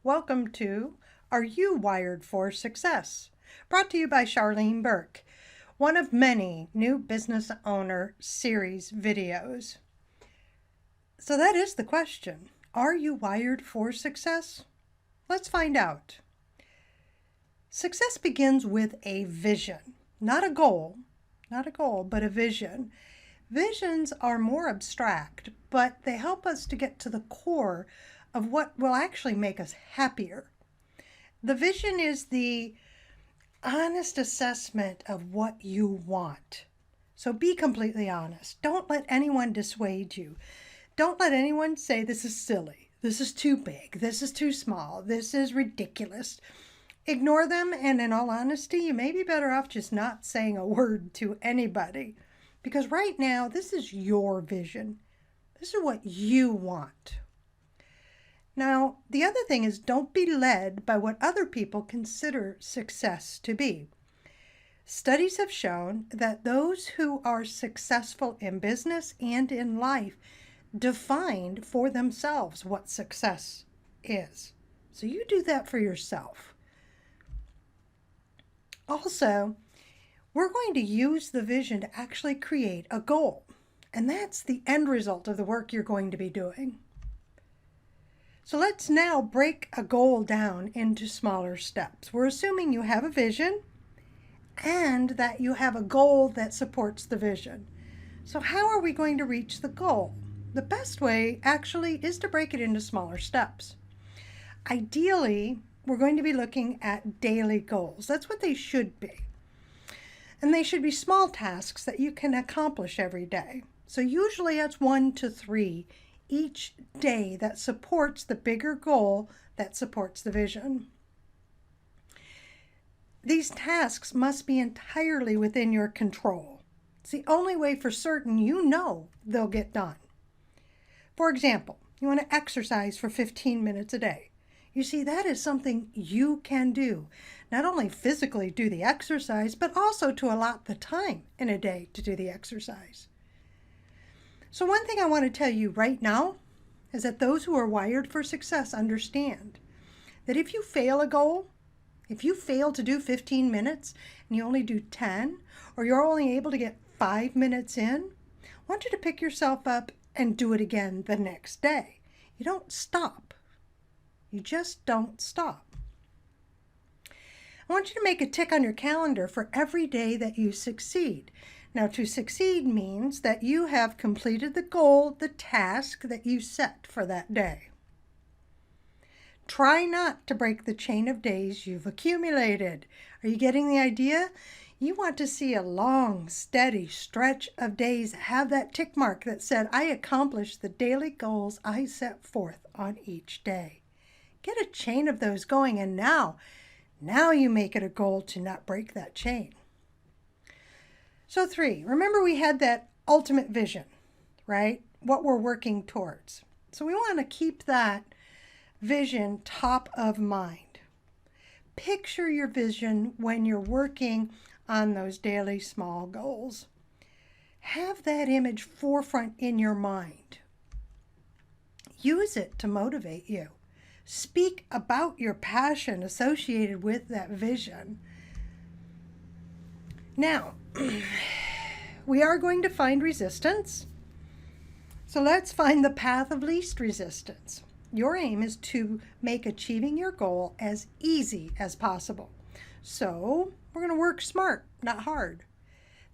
Welcome to Are You Wired for Success? Brought to you by Charlene Burke, one of many new business owner series videos. So that is the question. Are you wired for success? Let's find out. Success begins with a vision, not a goal, but a vision. Visions are more abstract, but they help us to get to the core of what will actually make us happier. The vision is the honest assessment of what you want. So be completely honest. Don't let anyone dissuade you. Don't let anyone say this is silly, this is too big, this is too small, this is ridiculous. Ignore them, and in all honesty, you may be better off just not saying a word to anybody. Because right now, this is your vision. This is what you want. Now, the other thing is don't be led by what other people consider success to be. Studies have shown that those who are successful in business and in life defined for themselves what success is. So you do that for yourself. Also, we're going to use the vision to actually create a goal. And that's the end result of the work you're going to be doing. So let's now break a goal down into smaller steps. We're assuming you have a vision and that you have a goal that supports the vision. So how are we going to reach the goal? The best way actually is to break it into smaller steps. Ideally, we're going to be looking at daily goals. That's what they should be. And they should be small tasks that you can accomplish every day. So usually it's 1 to 3 each day that supports the bigger goal that supports the vision. These tasks must be entirely within your control. It's the only way for certain you know they'll get done. For example, you want to exercise for 15 minutes a day. You see, that is something you can do. Not only physically do the exercise, but also to allot the time in a day to do the exercise. So one thing I want to tell you right now is that those who are wired for success understand that if you fail a goal, if you fail to do 15 minutes and you only do 10, or you're only able to get 5 minutes in, I want you to pick yourself up and do it again the next day. You don't stop. You just don't stop. I want you to make a tick on your calendar for every day that you succeed. Now, to succeed means that you have completed the goal, the task that you set for that day. Try not to break the chain of days you've accumulated. Are you getting the idea? You want to see a long, steady stretch of days that have that tick mark that said, I accomplished the daily goals I set forth on each day. Get a chain of those going, and now you make it a goal to not break that chain. So 3, remember we had that ultimate vision, right? What we're working towards. So we want to keep that vision top of mind. Picture your vision when you're working on those daily small goals. Have that image forefront in your mind. Use it to motivate you. Speak about your passion associated with that vision. Now, we are going to find resistance. So let's find the path of least resistance. Your aim is to make achieving your goal as easy as possible. So we're going to work smart, not hard.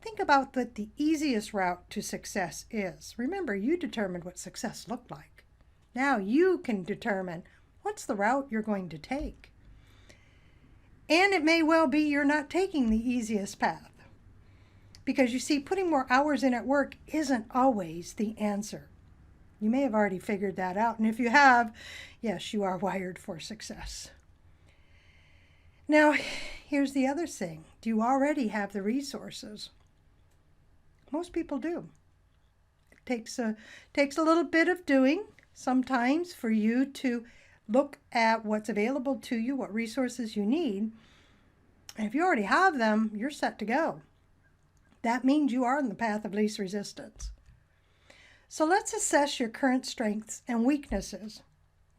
Think about what the easiest route to success is. Remember, you determined what success looked like. Now you can determine what's the route you're going to take. And it may well be you're not taking the easiest path. Because you see, putting more hours in at work isn't always the answer. You may have already figured that out. And if you have, yes, you are wired for success. Now, here's the other thing. Do you already have the resources? Most people do. It takes a little bit of doing sometimes for you to look at what's available to you, what resources you need. And if you already have them, you're set to go. That means you are on the path of least resistance. So let's assess your current strengths and weaknesses.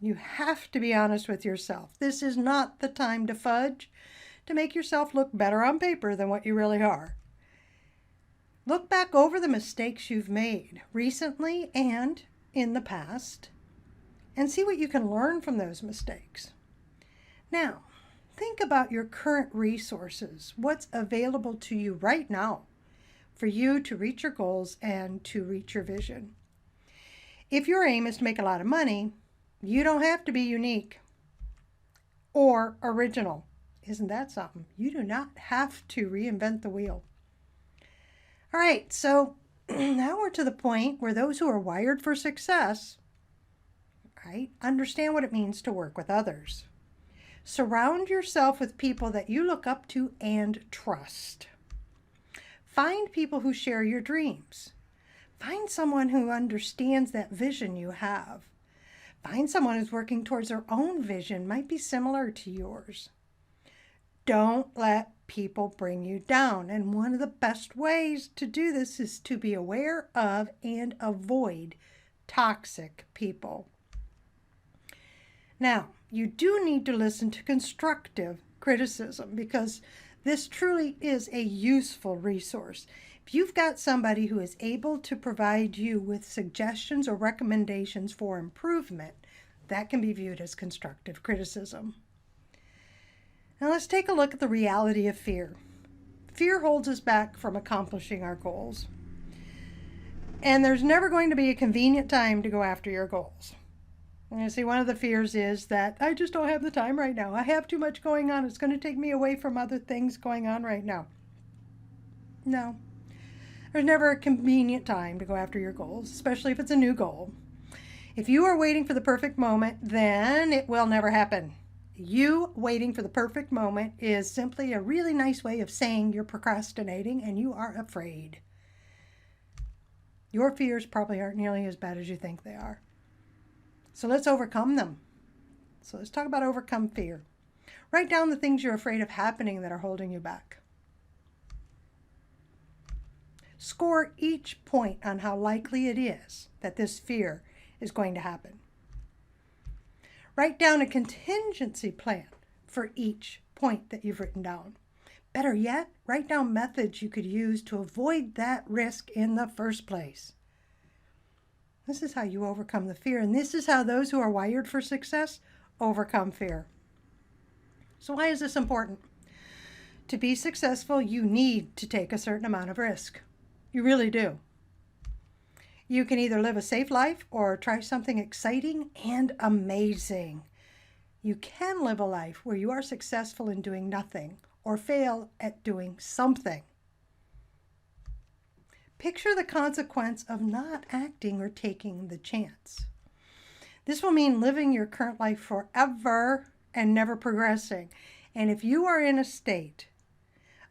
You have to be honest with yourself. This is not the time to fudge, to make yourself look better on paper than what you really are. Look back over the mistakes you've made recently and in the past and see what you can learn from those mistakes. Now, think about your current resources, what's available to you right now for you to reach your goals and to reach your vision. If your aim is to make a lot of money, you don't have to be unique or original. Isn't that something? You do not have to reinvent the wheel. All right, so now we're to the point where those who are wired for success, right, understand what it means to work with others. Surround yourself with people that you look up to and trust. Find people who share your dreams. Find someone who understands that vision you have. Find someone who's working towards their own vision, might be similar to yours. Don't let people bring you down. And one of the best ways to do this is to be aware of and avoid toxic people. Now, you do need to listen to constructive criticism because this truly is a useful resource. If you've got somebody who is able to provide you with suggestions or recommendations for improvement, that can be viewed as constructive criticism. Now let's take a look at the reality of fear. Fear holds us back from accomplishing our goals. And there's never going to be a convenient time to go after your goals. And you see, one of the fears is that I just don't have the time right now. I have too much going on. It's going to take me away from other things going on right now. No. There's never a convenient time to go after your goals, especially if it's a new goal. If you are waiting for the perfect moment, then it will never happen. You waiting for the perfect moment is simply a really nice way of saying you're procrastinating and you are afraid. Your fears probably aren't nearly as bad as you think they are. So let's overcome them. So let's talk about overcome fear. Write down the things you're afraid of happening that are holding you back. Score each point on how likely it is that this fear is going to happen. Write down a contingency plan for each point that you've written down. Better yet, write down methods you could use to avoid that risk in the first place. This is how you overcome the fear, and this is how those who are wired for success overcome fear. So why is this important? To be successful, you need to take a certain amount of risk. You really do. You can either live a safe life or try something exciting and amazing. You can live a life where you are successful in doing nothing or fail at doing something. Picture the consequence of not acting or taking the chance. This will mean living your current life forever and never progressing. And if you are in a state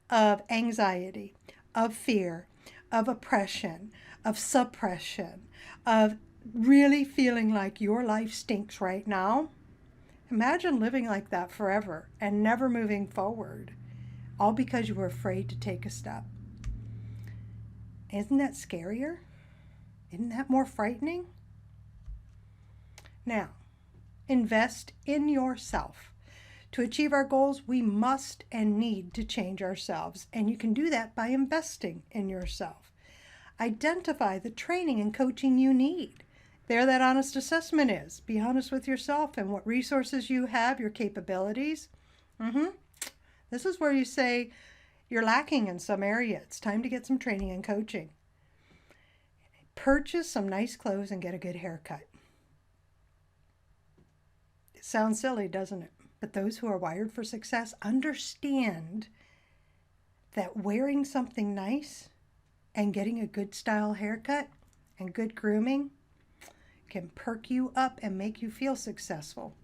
of anxiety, of fear, of oppression, of suppression, of really feeling like your life stinks right now, imagine living like that forever and never moving forward, all because you were afraid to take a step. Isn't that scarier? Isn't that more frightening? Now, invest in yourself. To achieve our goals, we must and need to change ourselves, and you can do that by investing in yourself. Identify the training and coaching you need. There that honest assessment is. Be honest with yourself and what resources you have, your capabilities. This is where you say you're lacking in some area. It's time to get some training and coaching. Purchase some nice clothes and get a good haircut. It sounds silly, doesn't it? But those who are wired for success understand that wearing something nice and getting a good style haircut and good grooming can perk you up and make you feel successful.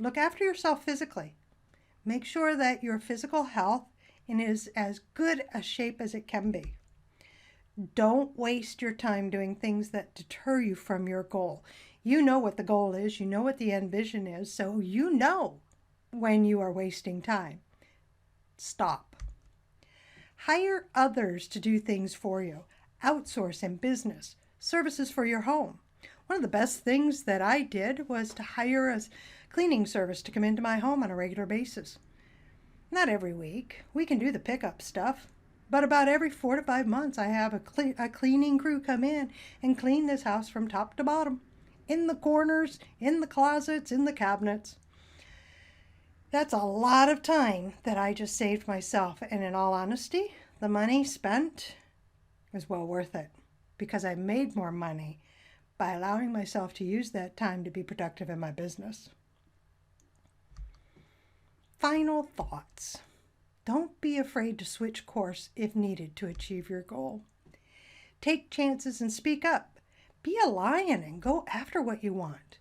Look after yourself physically. Make sure that your physical health is as good a shape as it can be. Don't waste your time doing things that deter you from your goal. You know what the goal is. You know what the end vision is. So you know when you are wasting time. Stop. Hire others to do things for you. Outsource in business, services for your home. One of the best things that I did was to hire a cleaning service to come into my home on a regular basis. Not every week. We can do the pickup stuff. But about every 4 to 5 months, I have a cleaning crew come in and clean this house from top to bottom. In the corners, in the closets, in the cabinets. That's a lot of time that I just saved myself. And in all honesty, the money spent was well worth it because I made more money by allowing myself to use that time to be productive in my business. Final thoughts. Don't be afraid to switch course if needed to achieve your goal. Take chances and speak up. Be a lion and go after what you want.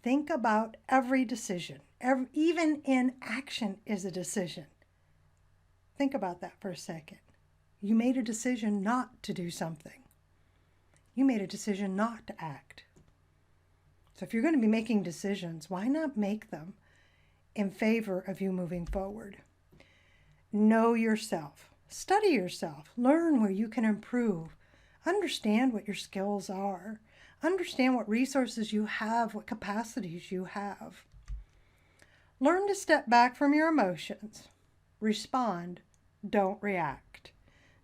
Think about every decision. Even inaction is a decision. Think about that for a second. You made a decision not to do something. You made a decision not to act. So if you're going to be making decisions, why not make them in favor of you moving forward? Know yourself. Study yourself. Learn where you can improve. Understand what your skills are. Understand what resources you have, what capacities you have. Learn to step back from your emotions. Respond. Don't react.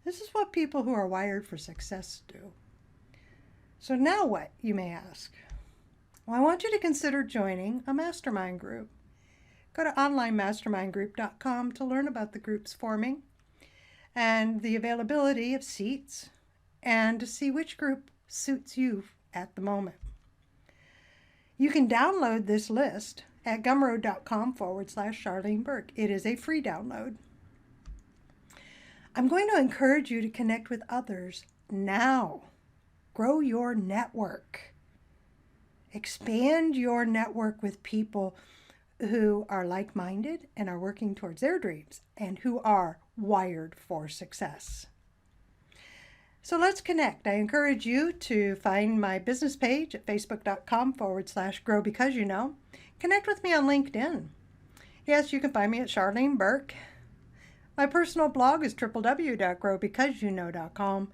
This is what people who are wired for success do. So now what, you may ask? Well, I want you to consider joining a mastermind group. Go to onlinemastermindgroup.com to learn about the group's forming and the availability of seats and to see which group suits you at the moment. You can download this list at gumroad.com/Charlene Burke. It is a free download. I'm going to encourage you to connect with others now. Grow your network. Expand your network with people who are like-minded and are working towards their dreams and who are wired for success. So let's connect. I encourage you to find my business page at facebook.com/GrowBecauseYouKnow. Connect with me on LinkedIn. Yes, you can find me at Charlene Burke. My personal blog is www.growbecauseyouKnow.com.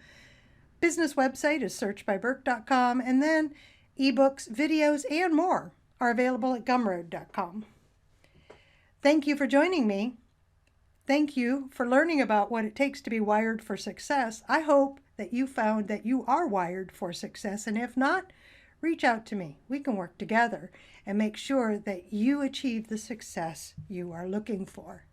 Business website is searchbyburke.com. And then ebooks, videos, and more are available at gumroad.com. Thank you for joining me. Thank you for learning about what it takes to be wired for success. I hope that you found that you are wired for success. And if not, reach out to me. We can work together and make sure that you achieve the success you are looking for.